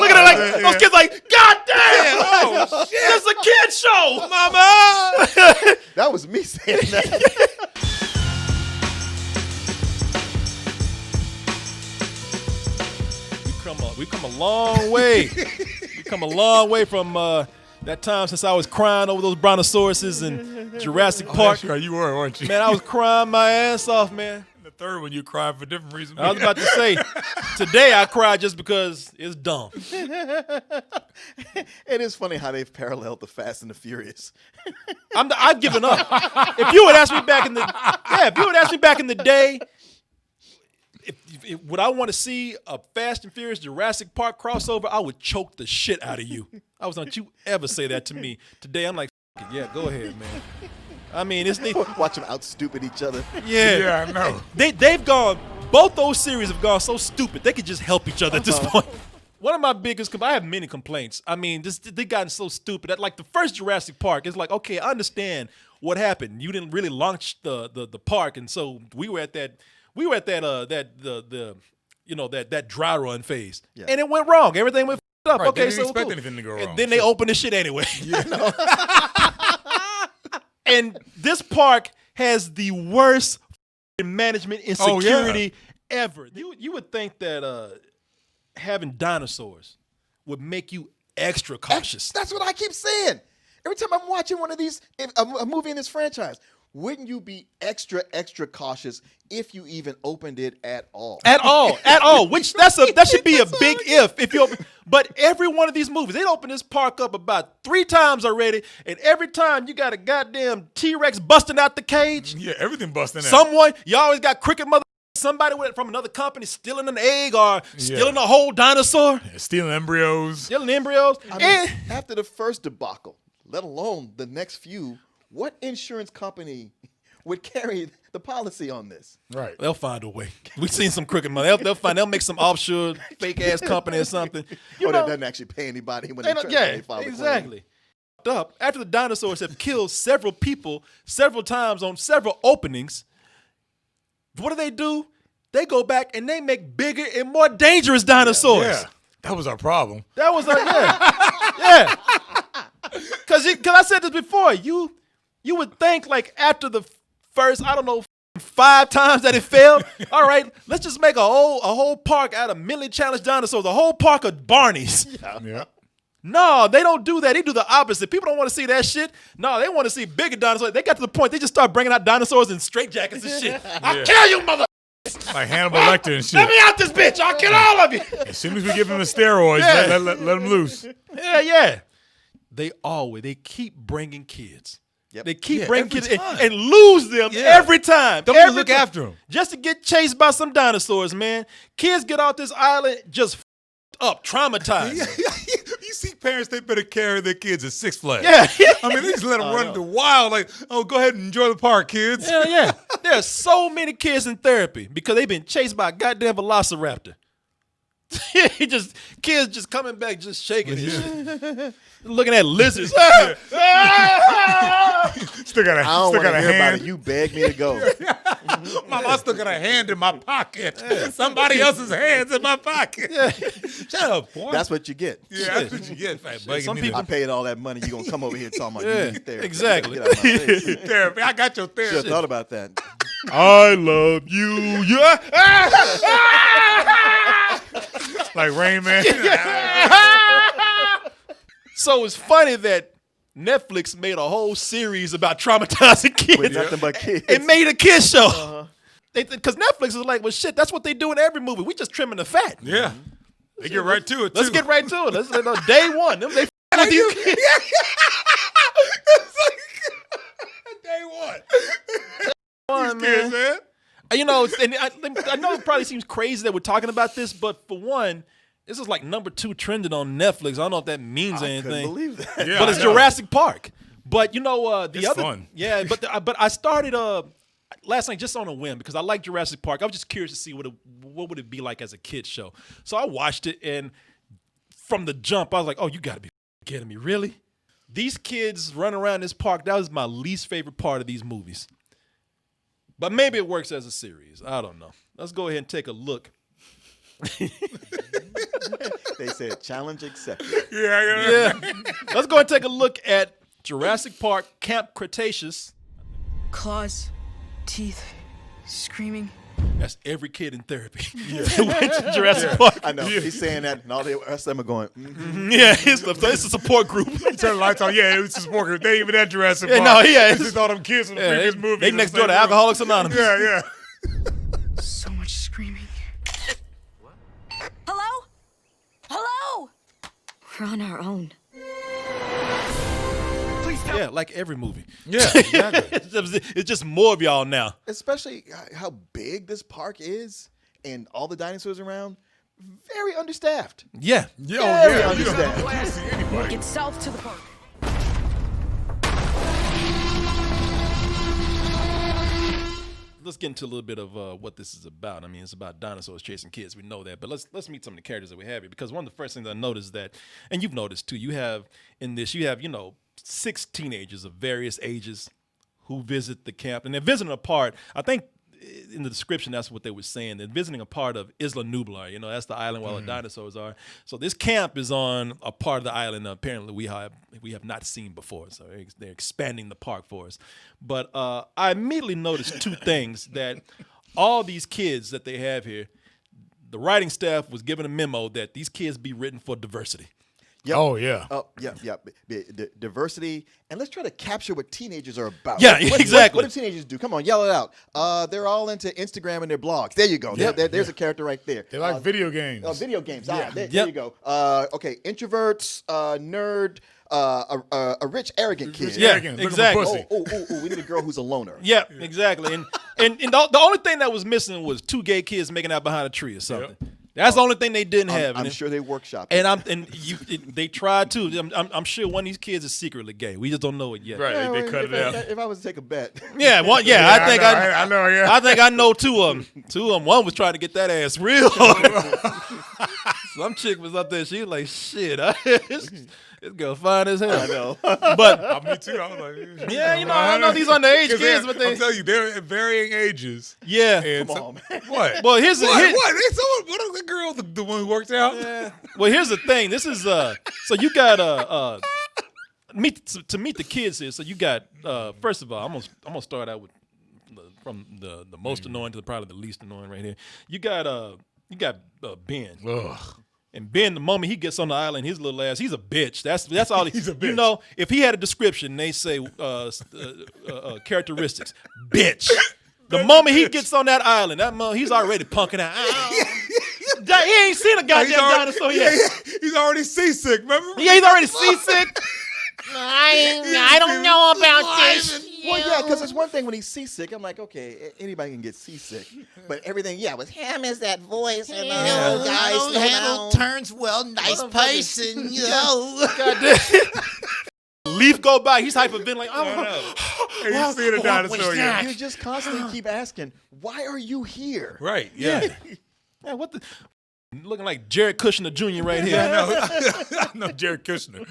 Look at it like those kids like, God damn! Oh shit! It's a kid show, mama. That was me saying that. We come a long way. We come a long way from that time since I was crying over those brontosauruses in Jurassic Park. That's right, you were, weren't you? Man, I was crying my ass off, man. The third one you cried for different reasons. I was about to say, today I cried just because it's dumb. It is funny how they've paralleled the Fast and the Furious. I've given up. If you would ask me back in the day, would I want to see a Fast and Furious Jurassic Park crossover, I would choke the shit out of you. I was don't you ever say that to me. Today I'm like, yeah, go ahead, man. I mean, watch them out stupid each other. Yeah, I know. They've gone. Both those series have gone so stupid. They could just help each other at this point. One of my biggest, I have many complaints. I mean, they've gotten so stupid that like the first Jurassic Park is like, okay, I understand what happened. You didn't really launch the park, and so we were at that dry run phase, and it went wrong. Everything went up. Right, Okay, they didn't so expect cool. anything to go wrong. And then they opened the shit anyway. And this park has the worst management and security ever. You would think that having dinosaurs would make you extra cautious. That's what I keep saying. Every time I'm watching one of these, a movie in this franchise, wouldn't you be extra cautious if you even opened it at all? At all. Which that should be a big if you. But every one of these movies, they open this park up about 3 times already, and every time you got a goddamn T-Rex busting out the cage. Yeah, everything busting out. You always got cricket mother. Somebody from another company stealing an egg or stealing a whole dinosaur. Yeah, stealing embryos. I mean, after the first debacle, let alone the next few, what insurance company would carry the policy on this? Right. They'll find a way. We've seen some crooked money. They'll make some offshore fake ass company or something. That doesn't actually pay anybody when they file exactly. Up after the dinosaurs have killed several people several times on several openings. What do? They go back and they make bigger and more dangerous dinosaurs. Yeah. That was our problem. That was yeah. Because I said this before, you would think like after the first, 5 times that it failed, all right, let's just make a whole park out of mentally challenged dinosaurs, a whole park of Barneys. Yeah. No, they don't do that. They do the opposite. People don't want to see that shit. No, they want to see bigger dinosaurs. They got to the point they just start bringing out dinosaurs in straitjackets and shit. I'll kill you, mother. Like Hannibal Lecter and shit. Let me out this bitch. I'll kill all of you. As soon as we give him the steroids, let him loose. Yeah. They keep bringing kids. Yep. They keep bringing kids and lose them every time. Don't even look after them. Just to get chased by some dinosaurs, man. Kids get off this island just up, traumatized. You see parents, they better carry their kids at Six Flags. Yeah. I mean, they just let them run the wild, like, oh, go ahead and enjoy the park, kids. Yeah. There are so many kids in therapy because they've been chased by a goddamn velociraptor. Kids just coming back, just shaking and shit. Looking at lizards. Still got a I don't want to hear hand. about it. You begged me to go. Mom, I still got a hand in my pocket. Somebody else's hand's in my pocket. Shut up, boy. That's what you get. Yeah, that's what you get. Some people- I paid all that money. You're going to come over here talking about you need therapy. Exactly. Get out of my face. Therapy. I got your Should therapy. have thought about that. I love you. Like Rain Man. So it's funny that Netflix made a whole series about traumatizing kids. With nothing but kids. It made a kids show. Because Netflix is like, well, shit, that's what they do in every movie. We just trimming the fat. Yeah. They get right to it, too. Let's get right to it. Let's day one. They with you kids. Day one. Fun, Kids, man. You know, and I know it probably seems crazy that we're talking about this, but for one, this is like number 2 trending on Netflix. I don't know if that means anything. I couldn't believe that. Yeah, but it's Jurassic Park. But you know, the It's other fun. Yeah, but I started last night just on a whim because I like Jurassic Park. I was just curious to see what would it be like as a kid's show. So I watched it, and from the jump, I was like, oh, you gotta be kidding me, really? These kids running around this park, that was my least favorite part of these movies. But maybe it works as a series. I don't know. Let's go ahead and take a look. They said challenge accepted. Yeah. Let's go and take a look at Jurassic Park Camp Cretaceous. Claws, teeth, screaming. That's every kid in therapy. Yeah. Went to Jurassic Park. I know. He's saying that, and all the rest of them are going, Yeah, it's a support group. Turn the lights on. Yeah, it was just working. They ain't even at Jurassic Park. No, yeah, It's just all them kids from the previous movie. They next door to Alcoholics Anonymous. Yeah. So much screaming. Hello? Hello? We're on our own. Yeah, like every movie. Yeah, exactly. It's just more of y'all now. especially how big this park is and all the dinosaurs around. Very understaffed. Yeah. Very You understaffed. don't can't see anybody. Get south to the park. Let's get into a little bit of what this is about. I mean, it's about dinosaurs chasing kids. We know that, but let's meet some of the characters that we have here. Because one of the first things I noticed that, and you've noticed too, you have 6 teenagers of various ages who visit the camp, and they're visiting a part. I think in the description that's what they were saying. They're visiting a part of Isla Nublar. That's the island where all the dinosaurs are. So this camp is on a part of the island that apparently we have not seen before. So they're expanding the park for us. But I immediately noticed two things: that all these kids that they have here, the writing staff was given a memo that these kids be written for diversity. Yep. Oh, yeah. Oh, yeah. Diversity. And let's try to capture what teenagers are about. Yeah, What exactly. do teenagers do? Come on, yell it out. They're all into Instagram and their blogs. There you go. Yeah. There's a character right there. They like video games. Video games. There Yep. you go. Okay, introverts, nerd, a rich, arrogant kid. Yeah, Arrogant, looking for exactly. pussy. Oh, we need a girl who's a loner. Yeah, exactly. And the only thing that was missing was 2 gay kids making out behind a tree or something. Yep. That's the only thing they didn't have. I'm And sure they workshopped. they tried to. I'm sure one of these kids is secretly gay. We just don't know it yet. Right. Yeah, They cut it out. If I was to take a bet. Yeah. One. Yeah. Yeah, I think I know, yeah. I think I know 2 of them. 2 of them. One was trying to get that ass real. Some chick was up there. She was like, "Shit, this girl fine as hell." I know. But Me too. I was like, yeah, I know these underage 'Cause kids, but I'm telling you, they're at varying ages. yeah. And Come so- on, man. What? Well, here's what? here- What? What is the girl? The one who worked out? Yeah. Well, here's the thing. This is so you got meet the kids here. So you got first of all, I'm gonna start out with from the most annoying to probably the least annoying right here. You got Ben. Ugh. And Ben, the moment he gets on the island, his little ass, he's a bitch. That's all. He's a bitch. You know, if he had a description, they say characteristics, bitch. The moment he gets on that island, he's already punking out. He ain't seen a goddamn dinosaur yet. He's already seasick, remember? Yeah, he's already seasick. I don't know about this. Well, yeah, because it's one thing when he's seasick. I'm like, okay, anybody can get seasick, but everything, with him is that voice and guys, slow down. turns well, nice person, Goddamn. Leaf go by, he's hyperventilating. And you see the dinosaur yet. You just constantly keep asking, why are you here? Right, yeah. Yeah, what the? Looking like Jared Kushner Jr. right here. I know Jared Kushner.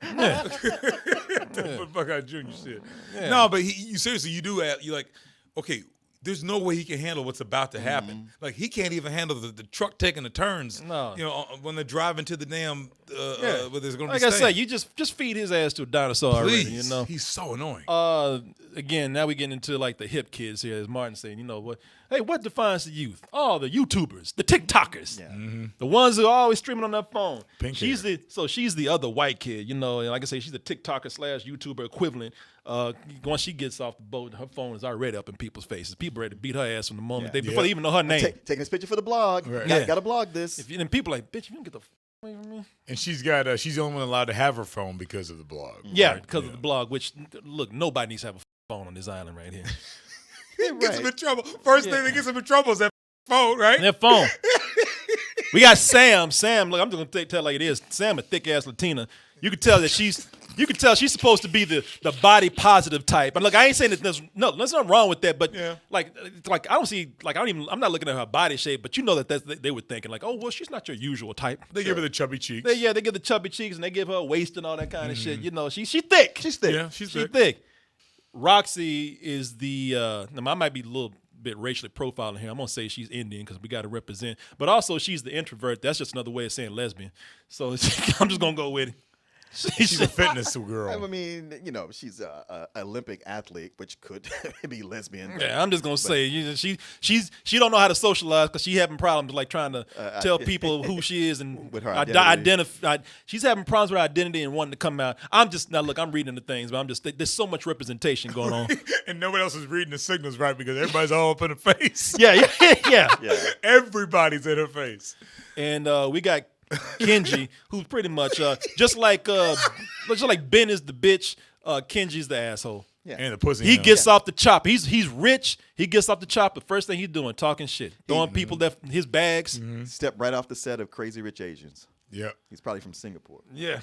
That fuck out Junior shit. Yeah. No, but you seriously, you're like, okay, there's no way he can handle what's about to happen. Like he can't even handle the truck taking the turns. No. When they're driving to the damn where there's gonna Like be I staying. say, you just feed his ass to a dinosaur already. Please, You know. he's so annoying. Again, now we getting into like the hip kids here, as Martin said. You know what? Hey, what defines the youth? Oh, the YouTubers, the TikTokers, the ones who are always streaming on their phone. Pink she's hair. she's the other white kid. You know, and like I say, she's a TikToker / YouTuber equivalent. Once she gets off the boat, her phone is already up in people's faces. People ready to beat her ass from the moment before they even know her name. Taking this picture for the blog. Right. Got to blog this. And people like, bitch, you can get the away from me. And she's the only one allowed to have her phone because of the blog. Yeah, right? because of the blog. Which look, nobody needs to have a phone on this island right here. Gets him in trouble. First thing that gets him in trouble is that phone, right? Their phone. We got Sam. Sam, look, I'm just gonna tell like it is. Sam, a thick ass Latina. You can tell that she's supposed to be the body positive type. And look, I ain't saying that there's nothing wrong with that. But like I don't see I'm not looking at her body shape. But you know that they were thinking like, oh well, she's not your usual type. They give her the chubby cheeks. They give the chubby cheeks and they give her a waist and all that kind of shit. You know, she's thick. She's thick. Yeah, she's She's thick. thick. Roxy is the. Now I might be a little bit racially profiling here. I'm gonna say she's Indian because we got to represent, but also she's the introvert. That's just another way of saying lesbian. So I'm just gonna go with it. She's a fitness girl. I mean, you know, she's a Olympic athlete, which could be lesbian. Yeah, I'm just gonna say she don't know how to socialize because she having problems like trying to tell people who she is and with her identify. She's having problems with her identity and wanting to come out. I'm reading the things, but there's so much representation going on. And nobody else is reading the signals right because everybody's all up in her face. yeah. Everybody's in her face. And we got Kenji, who's pretty much just like Ben is the bitch, Kenji's the asshole. Yeah. And the pussy. He gets off the chop. He's rich. He gets off the chop. The first thing he's doing, talking shit, throwing people his bags. Step right off the set of Crazy Rich Asians. Yep. He's probably from Singapore. Yeah.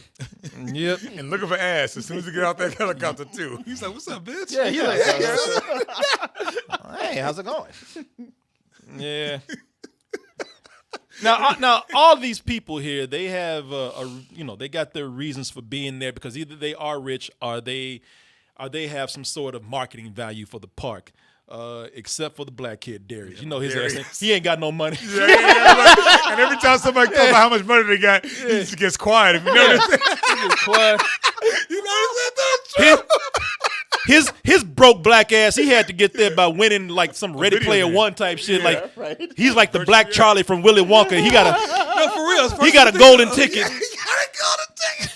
Yep. And looking for ass as soon as he get out that helicopter too. He's like, "What's up, bitch?" Yeah. He's like, Hey, how's it going? yeah. Now, all these people here, they have, they got their reasons for being there because either they are rich or they have some sort of marketing value for the park. Except for the black kid Darius, you know his ass. He ain't got no money. And every time somebody talks about how much money they got, he just gets quiet. If you notice, He gets quiet. you notice that? His broke black ass, he had to get there by winning like some Ready video Player game. One type shit. Like right. he's like the Black Charlie from Willy Wonka. He got No, for real. he got a golden ticket.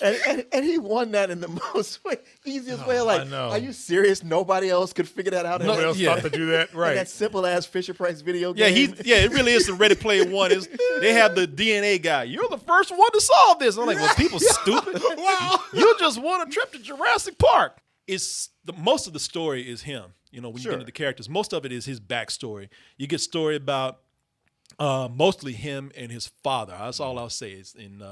And he won that in the most easiest way. Like, I know. are you serious? Nobody else could figure that out. Nobody else thought to do that, In right? that simple ass Fisher Price video Yeah, game. it really is some Ready Player One. They have the DNA guy. You're the first one to solve this. I'm like, well, people stupid. Wow. You just won a trip to Jurassic Park. Most of the story is him. You know, when you get into the characters, most of it is his backstory. You get story about mostly him and his father. That's all I'll say is in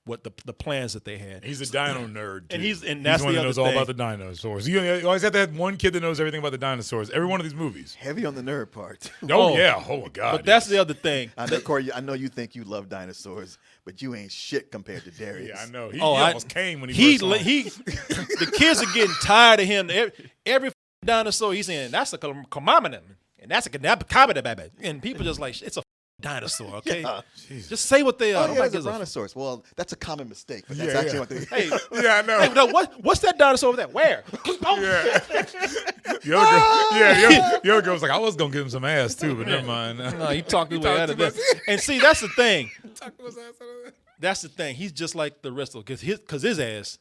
what the plans that they had. He's a dino nerd, too. And that's one the that knows other all thing. about the dinosaurs. You always have to have one kid that knows everything about the dinosaurs. Every one of these movies. Heavy on the nerd part. Oh yeah. Oh my God. But that's the other thing. I know, Corey, I know you think you love dinosaurs, but you ain't shit compared to Darius. Yeah, I know. He almost came when he first saw him. the kids are getting tired of him. Every dinosaur he's saying that's a commandment and that's a cadabra, and people just like it's a dinosaur. Okay, just say what they are. Oh, yeah, it's a brontosaurus. Well, that's a common mistake, but that's actually what they. Hey, Yeah, I know. hey, no, what's that dinosaur over there? Where? Yeah. The other girl was like, I was gonna give him some ass too, but never mind. No, he talked his way talked out of too that. much. And see, that's the thing. Talk to his ass out of that. That's the thing. He's just like the rest of them because his ass.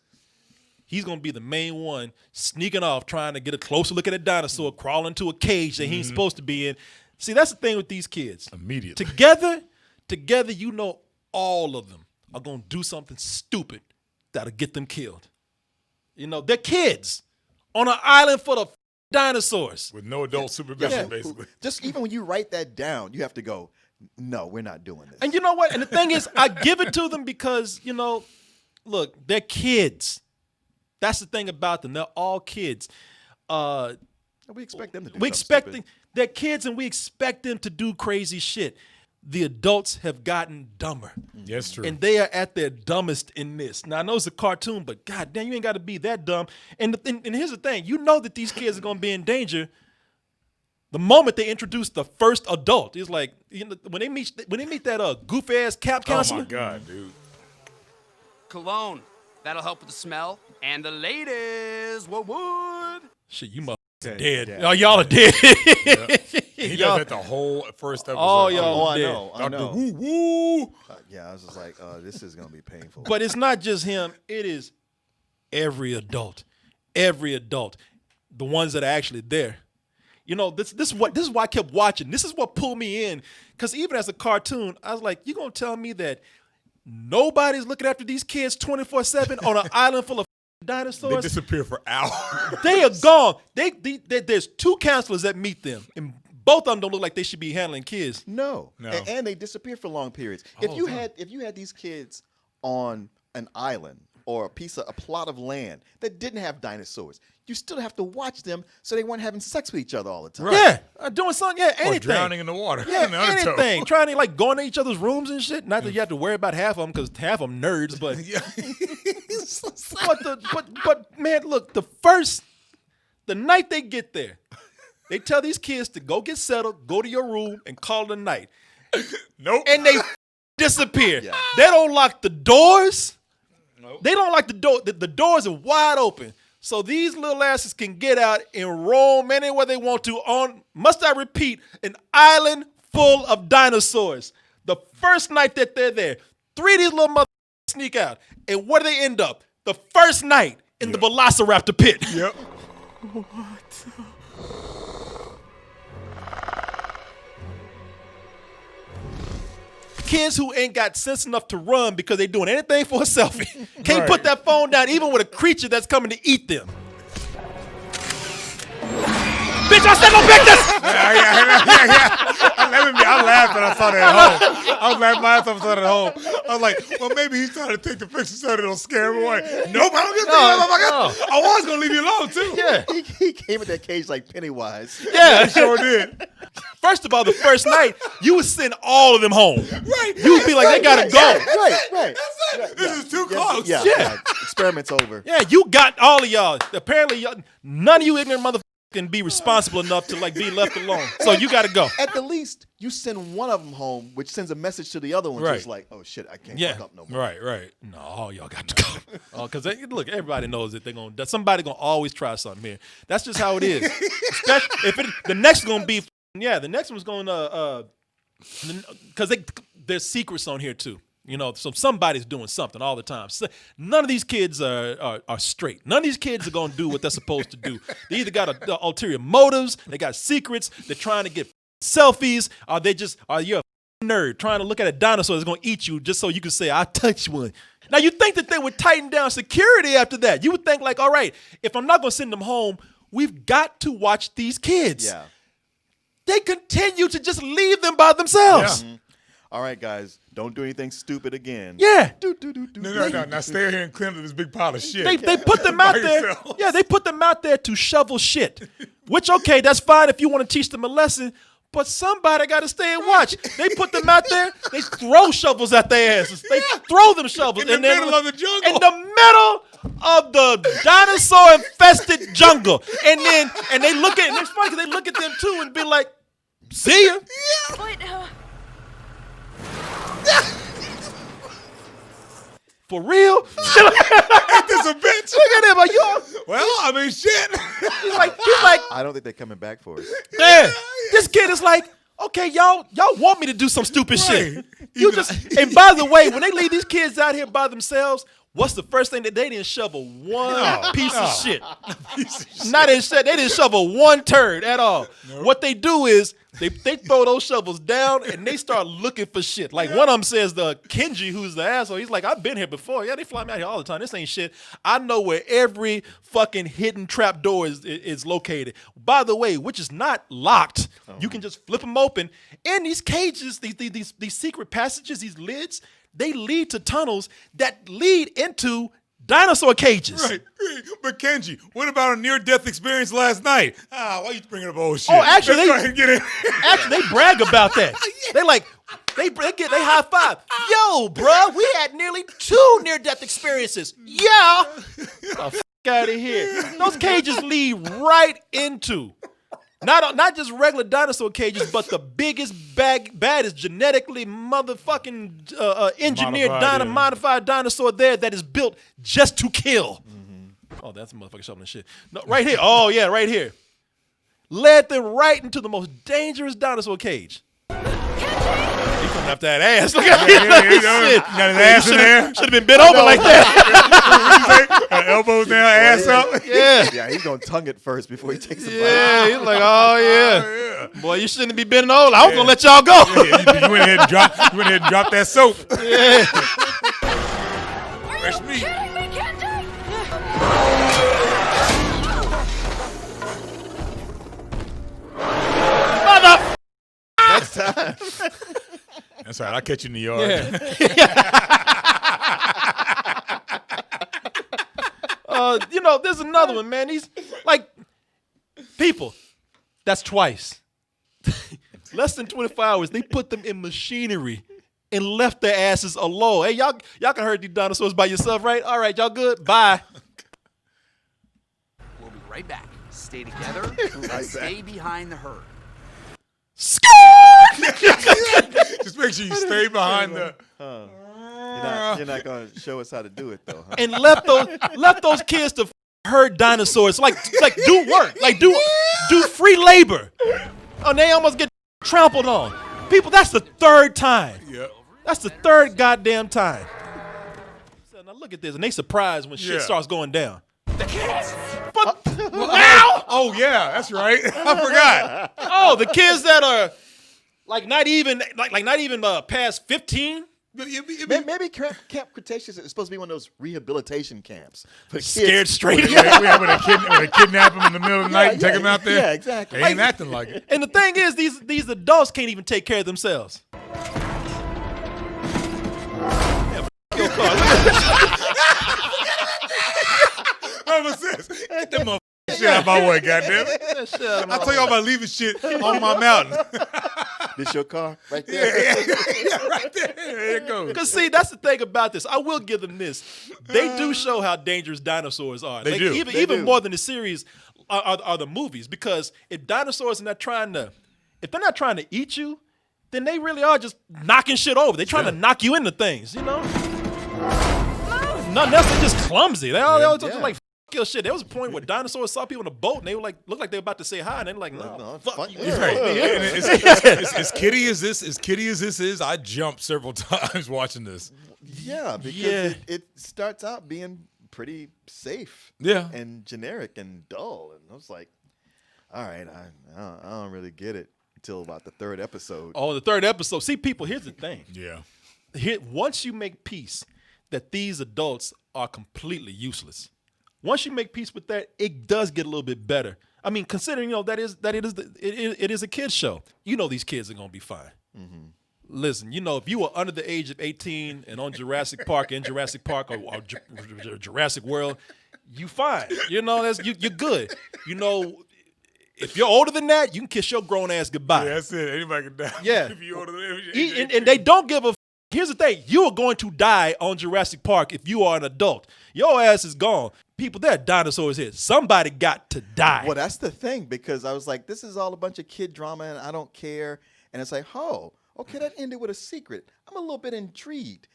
He's gonna be the main one sneaking off, trying to get a closer look at a dinosaur, crawling into a cage that he ain't supposed to be in. See, that's the thing with these kids. Immediately. Together, you know, all of them are gonna do something stupid that'll get them killed. You know, they're kids on an island full of dinosaurs. With no adult supervision, Yeah, basically. just even when you write that down, you have to go, no, we're not doing this. And you know what? And the thing is, I give it to them because, you know, look, they're kids. That's the thing about them. They're all kids. We expect them to do They're kids and we expect them to do crazy shit. The adults have gotten dumber. Yes, true. And they are at their dumbest in this. Now, I know it's a cartoon, but God damn, you ain't got to be that dumb. And here's the thing. You know that these kids are going to be in danger the moment they introduce the first adult. It's like, you know, when they meet that goof-ass camp Oh, counselor. my God, dude. Cologne. That'll help with the smell. And the ladies, what would? Shit, you motherfuckers Okay, dead. yeah. Oh, y'all are dead. He Y'all- does that the whole first episode. Oh, y'all Oh, I dead. know. I Dr. know. Woo Woo. Yeah, I was just like, this is going to be painful. But it's not just him. It is every adult. Every adult. The ones that are actually there. You know, this is why I kept watching. This is what pulled me in. Because even as a cartoon, I was like, you going to tell me that nobody's looking after these kids 24/7 on an island full of They dinosaurs? disappear for hours. They are gone. There's two counselors that meet them. And both of them don't look like they should be handling kids. No. No. And they disappear for long periods. Oh, If you had these kids on an island or a plot of land that didn't have dinosaurs, you still have to watch them so they weren't having sex with each other all the time. Yeah. Doing something. Yeah, Or anything. drowning in the water. Yeah, in the undertow. anything. Trying to like go into each other's rooms and shit. Not that you have to worry about half of them because half of them nerds, but Yeah. but man, look, the night they get there, They tell these kids to go get settled, go to your room, and call it a night. Nope. And they disappear. Yeah. They don't lock the doors. Nope. They don't lock the door. The doors are wide open. So these little asses can get out and roam anywhere they want to on, must I repeat, an island full of dinosaurs. The first night that they're there, 3 of these little motherfuckers sneak out. And where do they end up? The first night in the Velociraptor pit. Yep. Kids who ain't got sense enough to run because they doing anything for a selfie. Can't put that phone down even with a creature that's coming to eat them. Bitch, I said no pictures! I laughed when I saw that at home. I was laughing my ass off at home. I was like, well, maybe he's trying to take the picture so it'll scare him away. Nope, I don't get that. I was going to leave you alone, too. Yeah. He came in that cage like Pennywise. Yeah. He sure did. First of all, the first night, you would send all of them home. Right. You would be like, they gotta go. Right. This is too close. Yeah. Experiment's over. Yeah, you got all of y'all. Apparently, none of you ignorant motherfuckers can be responsible enough to like be left alone. So you gotta go. At the least, you send one of them home, which sends a message to the other one. Right. Just like, oh shit, I can't Yeah. fuck up no more. Right. No, y'all got to go. Oh, because look, everybody knows that somebody gonna always try something here. That's just how it is. Especially if the next gonna be, the next one's gonna because there's secrets on here too. You know, so somebody's doing something all the time. So none of these kids are straight. None of these kids are going to do what they're supposed to do. They either got ulterior motives, they got secrets, they're trying to get selfies, are you a nerd trying to look at a dinosaur that's going to eat you just so you can say, I touched one. Now, you think that they would tighten down security after that. You would think like, all right, if I'm not going to send them home, we've got to watch these kids. Yeah. They continue to just leave them by themselves. Yeah. All right, guys, don't do anything stupid again. Yeah. No. Now stay here and clean up this big pile of shit. They put them out By there. yourselves. Yeah, they put them out there to shovel shit. Which, okay, that's fine if you want to teach them a lesson, but somebody got to stay and watch. They put them out there. They throw shovels at their asses. They throw them shovels. In the middle of the jungle. In the middle of the dinosaur-infested jungle. And they look at, and it's funny because they look at them too and be like, see ya. But, For real? Ain't this a bitch? Look at him, like, yo. Well, I mean, shit. He's like, I don't think they're coming back for us. man, this kid is like, okay, y'all want me to do some stupid shit. Right. You just, and by the way, when they leave these kids out here by themselves, what's the first thing that they didn't shovel? One piece of shit. Not in shit. They didn't shovel one turd at all. Nope. What they do is they throw those shovels down and they start looking for shit. Like one of them says, the Kenji, who's the asshole, he's like, I've been here before. Yeah, they fly me out here all the time. This ain't shit. I know where every fucking hidden trap door is located. By the way, which is not locked. You can just flip them open. In these cages, these secret passages, these lids, they lead to tunnels that lead into dinosaur cages. Right. But Kenji, what about a near-death experience last night? Why you bringing up old shit? Oh, actually, Let's go ahead and get in. Actually, they brag about that. They high five. Yo, bro, we had nearly 2 near-death experiences. Yeah. The f*** out of here. Those cages lead right into not just regular dinosaur cages, but the biggest, baddest, genetically motherfucking engineered, modified dinosaur there that is built just to kill. Mm-hmm. Oh, that's a motherfucking shoveling shit. No, right here. Oh, yeah, right here. Led them right into the most dangerous dinosaur cage. He coming after that ass. Look at him. Got his ass in there. Should have been bent over like that. Elbows down, ass up. Yeah. Yeah, he's gonna tongue it first before he takes a bite. Yeah, he's like, oh yeah. Boy, you shouldn't be bending over. I was gonna let y'all go. You went ahead and dropped that soap. Yeah. Fresh meat. kidding me, Kenji? Mother. Next time. That's all right. I'll catch you in the yard. There's another one, man. These like people. That's twice. Less than 24 hours. They put them in machinery and left their asses alone. Hey, y'all can hurt these dinosaurs by yourself, right? All right, y'all good? Bye. We'll be right back. stay together, and stay behind the herd. Just make sure you stay behind the. You're not going to show us how to do it, though, huh? And left those kids to herd dinosaurs. Like do work. Like do free labor. Oh, they almost get trampled on. People, that's the third time. Yep. That's the third goddamn time. So now look at this, and they surprised when shit Yeah. starts going down. The kids. But Now? Oh yeah, that's right. I forgot. oh, the kids that are like not even past 15. Maybe Camp Cretaceous is supposed to be one of those rehabilitation camps. For kids. Scared straight. When they kidnap him in the middle of the night and take him out there. Yeah, exactly. They ain't acting like it. And the thing is, these adults can't even take care of themselves. Your car. Mama says, get that motherfucking shit out my way, goddamn it. I tell y'all about leaving shit on my mountain. This your car right there? Yeah, right there. There it goes. Because see, that's the thing about this. I will give them this. They do show how dangerous dinosaurs are. They do. Even They do. more than the series are the movies. Because if dinosaurs are not trying to eat you, then they really are just knocking shit over. They're trying to knock you into things, you know? Nothing else. They're just clumsy. They all just like kill shit. There was a point where dinosaurs saw people in a boat and they were like, looked like they were about to say hi, and they were like, no, fuck you. Right. As kitty as this is, I jumped several times watching this. Yeah, because it starts out being pretty safe. Yeah. And generic and dull. And I was like, all right, I don't really get it until about the third episode. Oh, the third episode. See, people, here's the thing. Yeah. Once you make peace that these adults are completely useless, once you make peace with that, it does get a little bit better. I mean, considering it is a kids show. You know these kids are gonna be fine. Mm-hmm. Listen, if you were under the age of 18 and on Jurassic Park or Jurassic World, you fine. You're good. If you're older than that, you can kiss your grown ass goodbye. Yeah, that's it. Anybody can die. Yeah. If you're older than And they don't give a. Here's the thing: you are going to die on Jurassic Park if you are an adult. Your ass is gone. People, there are dinosaurs here. Somebody got to die. Well, that's the thing, because I was like, this is all a bunch of kid drama and I don't care. And it's like, oh, okay, that ended with a secret. I'm a little bit intrigued.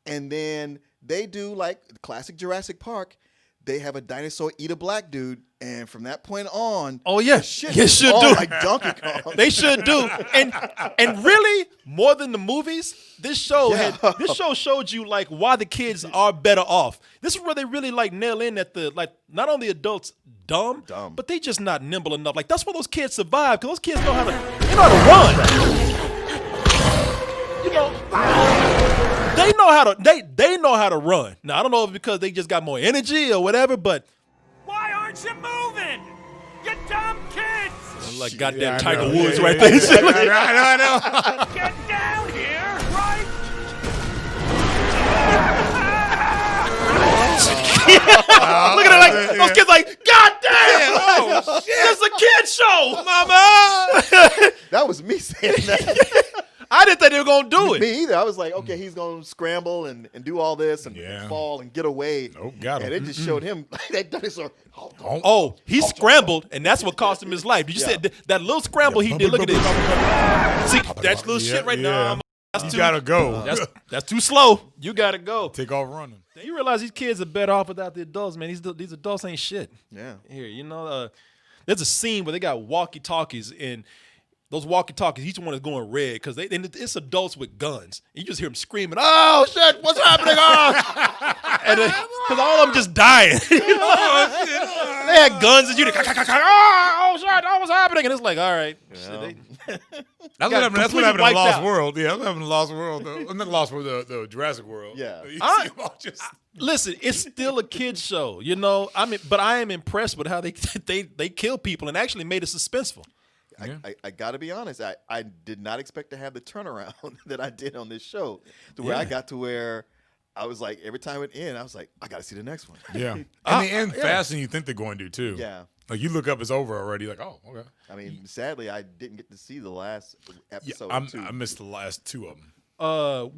And then they do like classic Jurassic Park. They have a dinosaur eat a black dude, and from that point on, Oh yeah, shit you is should on do. like Donkey Kong. They should do. And really, more than the movies, this show showed you like why the kids are better off. This is where they really like nail in at not only adults dumb, but they just not nimble enough. Like that's why those kids survive, because those kids know how to run. They know how to run. Now I don't know if it's because they just got more energy or whatever, but Why aren't you moving? You dumb kids! like goddamn I Tiger know. Woods Yeah, right yeah, there. I know. Get down here, right? Look at it like those kids like, God damn! Oh shit! It's a kid show, mama. That was me saying that. I didn't think they were gonna do it. Me either. I was like, okay, he's going to scramble and do all this and Yeah. fall and get away. Nope, got him. And it just showed him that dinosaur. Oh, he scrambled, and that's what cost him his life. Did you see that little scramble he did? Look at this. See, that little shit right now. You gotta go. That's too slow. You gotta go. Take off running. Now, you realize these kids are better off without the adults, man. These adults ain't shit. Yeah. Here, there's a scene where they got walkie-talkies, and those walkie-talkies, each one is going red because it's adults with guns. You just hear them screaming, "Oh shit, what's happening?" And because all of them just dying. They had guns, and you oh shit, oh, what's happening? And it's like, all right, shit, That's what happened in wiped Lost out. World. Yeah, that's what happened in Lost World. Not Lost World, the Jurassic World. Yeah. You see them all just. Listen, it's still a kid's show, but I am impressed with how they kill people and actually made it suspenseful. I got to be honest. I did not expect to have the turnaround that I did on this show, to where I got to where I was like, every time it ended, I was like, I got to see the next one. Yeah. And they end faster than you think they're going to, too. Yeah. Like, you look up, it's over already. Like, oh, okay. I mean, sadly, I didn't get to see the last episode. I missed the last two of them. Well,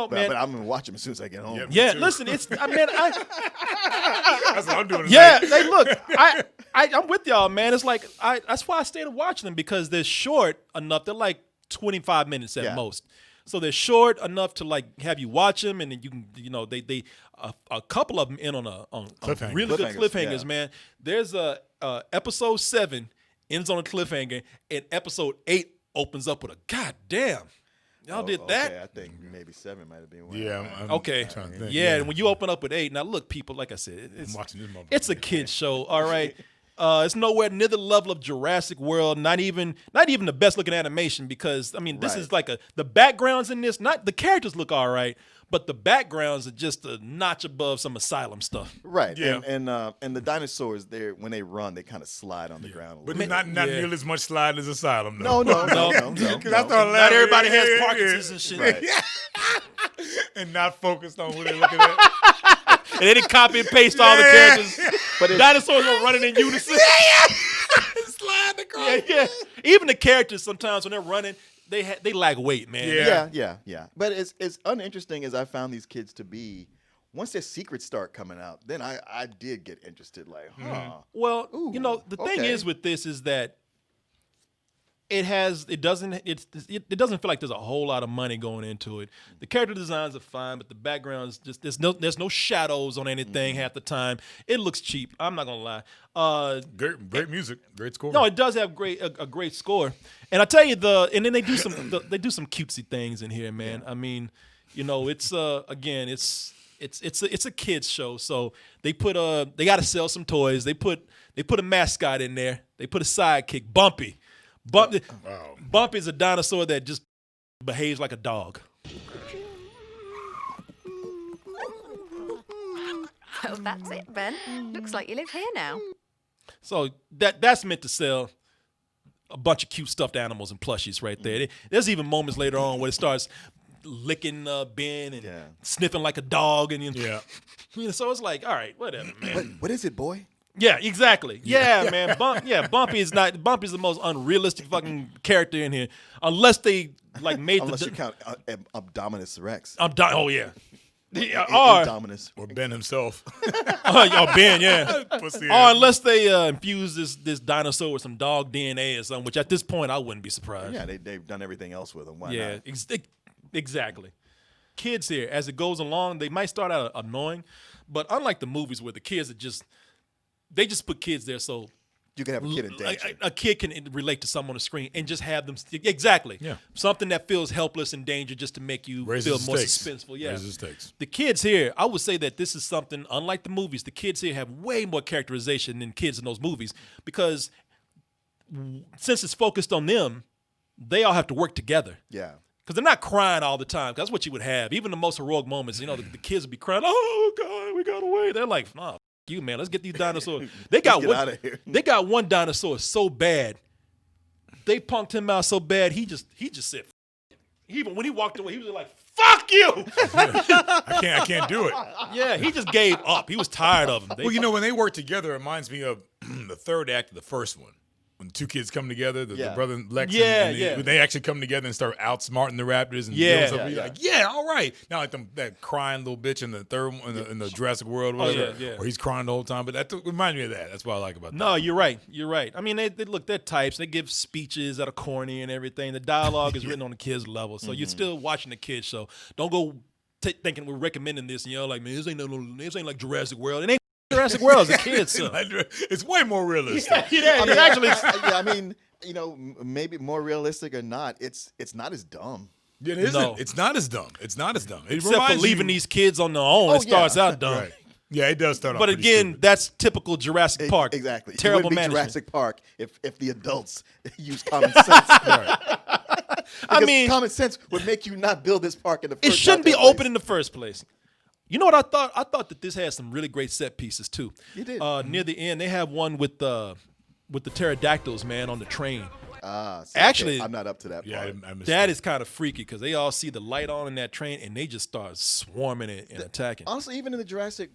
man. But I'm gonna watch them as soon as I get home. Yeah, listen, it's. I mean, That's what I'm doing. Yeah, look. I'm with y'all, man. It's like that's why I stayed watching them because they're short enough. They're like 25 minutes at most. So they're short enough to like have you watch them, and then you can, they a couple of them in on really good cliffhangers, man. There's a episode 7 ends on a cliffhanger, and episode 8 opens up with a goddamn. Y'all did that? Okay, I think maybe 7 might have been one. Yeah. Okay. Trying to think. Yeah, and when you open up with 8, now look, people, like I said, I'm watching this motherfucker. it's a kid's show, all right? It's nowhere near the level of Jurassic World, not even the best looking animation because, I mean, this is like the backgrounds in this, not the characters look all right, but the backgrounds are just a notch above some Asylum stuff. Right. Yeah. And the dinosaurs, when they run, they kind of slide on the ground a But little not nearly as much slide as Asylum, though. No. Because I started laughing. Not everybody has Parkinson's and shit. Right. And not focused on what they're looking at. And they didn't copy and paste all the characters. But Dinosaurs are running in unison. Slide across. Yeah. Even the characters sometimes when they're running, they lack weight, man. Yeah. But as uninteresting as I found these kids to be, once their secrets start coming out, then I did get interested. Like, Well, the thing is with this is that it doesn't feel like there's a whole lot of money going into it. The character designs are fine, but the backgrounds just there's no shadows on anything half the time. It looks cheap. I'm not gonna lie. Great music, great score. No, it does have a great score, and I tell you and then they do some cutesy things in here, man. I mean, it's again, it's a kids show, so they got to sell some toys. They put a mascot in there. They put a sidekick, Bumpy. Bumpy is a dinosaur that just behaves like a dog. Well, that's it, Ben. Looks like you live here now. So that's meant to sell a bunch of cute stuffed animals and plushies right there. There's even moments later on where it starts licking Ben and sniffing like a dog, and so it's like, all right, whatever, man. what is it, boy? Yeah, exactly. Yeah, man. Bumpy is the most unrealistic fucking character in here, unless they like made Unless you count Abdominus Rex. Oh yeah. Indominus. Or Ben himself. Ben, yeah. Pussy Or unless they infuse this dinosaur with some dog DNA or something, which at this point I wouldn't be surprised. Yeah, they've done everything else with them. Why Yeah, not? exactly. Kids here, as it goes along, they might start out annoying, but unlike the movies where the kids are they just put kids there so You can have a kid in danger. a kid can relate to someone on the screen and just have them something that feels helpless and danger just to make you feel more suspenseful. Yeah, Raises the stakes. The kids here, I would say that this is something unlike the movies. The kids here have way more characterization than kids in those movies because since it's focused on them, they all have to work together. Yeah. Because they're not crying all the time. That's what you would have. Even the most heroic moments, the kids would be crying, oh, God, we got away. They're like, nah, you, man, let's get these dinosaurs. They got one dinosaur so bad. They punked him out so bad, he just said, even when he walked away, he was like, fuck you. I can't do it. Yeah, he just gave up. He was tired of him. Well, when they work together, it reminds me of the third act of the first one. When the two kids come together, the brother Lex, when they actually come together and start outsmarting the Raptors and like, all right. Not like that crying little bitch in the third one, in the Jurassic World, where he's crying the whole time. But that reminds me of that. That's what I like about that. No, you're right. I mean, they're types. They give speeches that are corny and everything. The dialogue is written on the kids' level, so you're still watching the kids show. Don't go thinking we're recommending this, and you're like, man, this ain't like Jurassic World. It ain't Jurassic World is a kid's show. It's way more realistic. I mean, maybe more realistic or not, it's not as dumb. It isn't. No. It's not as dumb. It Except for leaving these kids on their own, it starts out dumb. Right. Yeah, it does start off. But again, stupid. That's typical Jurassic Park. Exactly. Terrible it management. Jurassic Park if the adults use common sense. I mean, common sense would make you not build this park in the first place. It shouldn't be open in the first place. You know what I thought? I thought that this had some really great set pieces too. You did. Near the end, they have one with the pterodactyls, man, on the train. Actually, I'm not up to that part. Yeah, I missed that is kind of freaky because they all see the light on in that train and they just start swarming it and attacking. Honestly, even in the Jurassic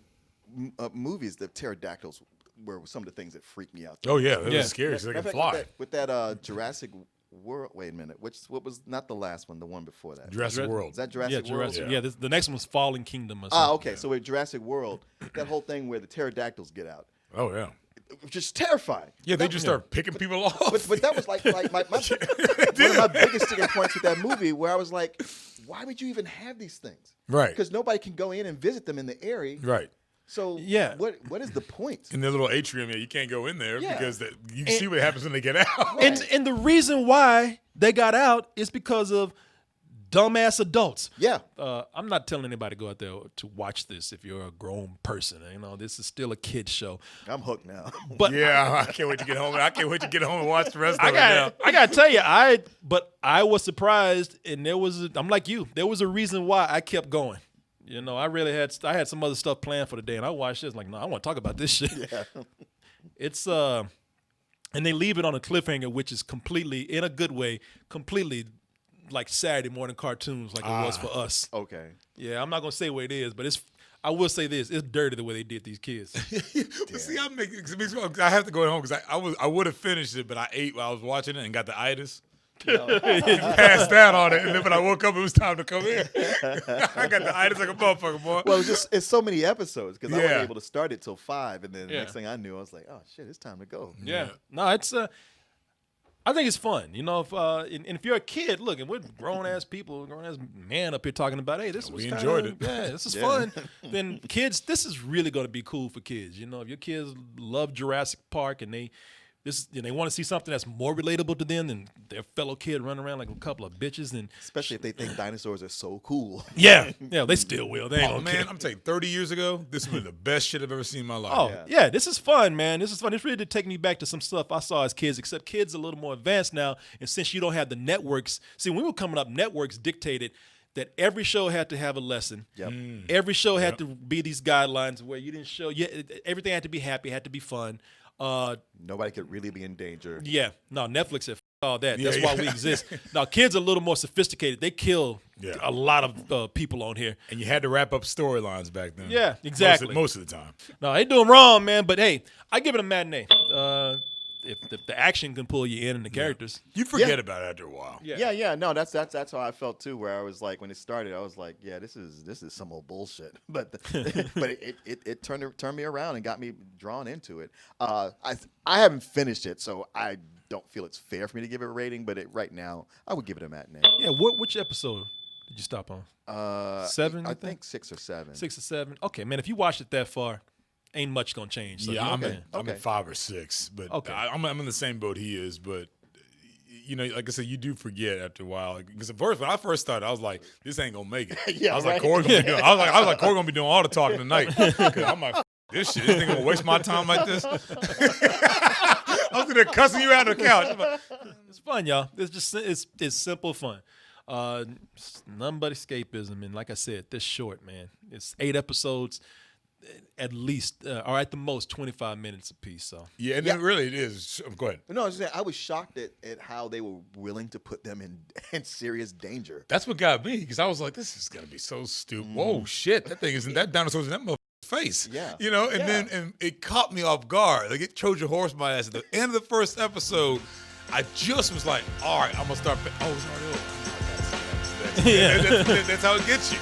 movies, the pterodactyls were some of the things that freaked me out. Oh yeah, it was scary because they can fly. With that Jurassic World. Wait a minute. What was not the last one? The one before that. Jurassic World. Is that Jurassic World? Yeah. The next one was Fallen Kingdom. Or something. Okay. So with Jurassic World, that whole thing where the pterodactyls get out. Oh yeah. just terrifying. Yeah, they just start picking people off. But that was like my one of my biggest sticking points with that movie, where I was like, why would you even have these things? Right. Because nobody can go in and visit them in the area. Right. So Yeah. what is the point? In their little atrium, you can't go in there Yeah. because you can see what happens when they get out. And the reason why they got out is because of dumbass adults. Yeah. I'm not telling anybody to go out there to watch this if you're a grown person. You know, this is still a kid's show. I'm hooked now. But Yeah, I can't wait to get home. I can't wait to get home and watch the rest of it now. I gotta tell you, I was surprised, and I'm like you. There was a reason why I kept going. You know, I had some other stuff planned for the day, and I watched this like, no, I want to talk about this shit. Yeah. It's and they leave it on a cliffhanger, which is completely, in a good way, completely like Saturday morning cartoons, like it was for us. Okay. Yeah, I'm not gonna say what it is, but I will say this: it's dirty the way they did these kids. But see, I have to go home because I would have finished it, but I ate while I was watching it and got the itis. Passed out on it, and then when I woke up, it was time to come in. I got the itis like a motherfucker, boy. Well, it's so many episodes because I wasn't Yeah. able to start it till 5, and then the Yeah. next thing I knew, I was like, oh shit, it's time to go. Yeah. No, it's I think it's fun. You know, if you're a kid, look, and we're grown ass people, grown ass man up here talking about, hey, this was We kinda, enjoyed it. Yeah, this is fun. Then kids, this is really going to be cool for kids. You know, if your kids love Jurassic Park and they want to see something that's more relatable to them than their fellow kid running around like a couple of bitches, then Especially if they think dinosaurs are so cool. yeah, they still will. They ain't Oh gonna man, care. I'm telling you, 30 years ago, this was the best shit I've ever seen in my life. Oh, yeah, this is fun, man. This is fun. This really did take me back to some stuff I saw as kids, except kids are a little more advanced now. And since you don't have the networks, see, when we were coming up, networks dictated that every show had to have a lesson. Yep. Every show had to be these guidelines where you didn't show, everything had to be happy, had to be fun. Nobody could really be in danger. Yeah, no, Netflix said all that. That's Yeah, why yeah. we exist. Now, kids are a little more sophisticated. They kill Yeah. a lot of people on here. And you had to wrap up storylines back then. Yeah, exactly. Most of the time. No, they doing wrong, man. But hey, I give it a matinee. If the action can pull you in and the characters. You forget about it after a while. Yeah. No, that's how I felt too. Where I was like, when it started, I was like, yeah, this is some old bullshit. But but it turned me around and got me drawn into it. I haven't finished it, so I don't feel it's fair for me to give it a rating. But right now, I would give it a matinee. Yeah. Which episode did you stop on? 7. I you think 6 or 7. 6 or 7. Okay, man. If you watched it that far, ain't much gonna change. So Yeah, I'm okay. at 5 or 6, but Okay. I'm in the same boat he is. But you know, like I said, you do forget after a while. Because at first, when I first started, I was like, "This ain't gonna make it." Yeah, I was right. like, "Corey gonna be doing." I was like, "Corey gonna be doing all the talking tonight." 'Cause I'm like, "This shit, this nigga gonna waste my time like this." I was in there cussing you out on the couch. I'm like, it's fun, y'all. It's just it's simple fun. It's nothing but escapism, and like I said, this short, man. It's 8 episodes, at least, or at the most 25 minutes apiece. So yeah, and then really it is. Go ahead. No, I was just saying, I was shocked at how they were willing to put them in serious danger. That's what got me because I was like, "This is gonna be so stupid." Whoa, shit! That dinosaur's in that motherfucker's face. Yeah. You know, and Yeah. then it caught me off guard. Like it Trojan horse my ass at the end of the first episode. I just was like, "All right, I'm gonna start." Oh, it's already over. Yeah. That's how it gets you.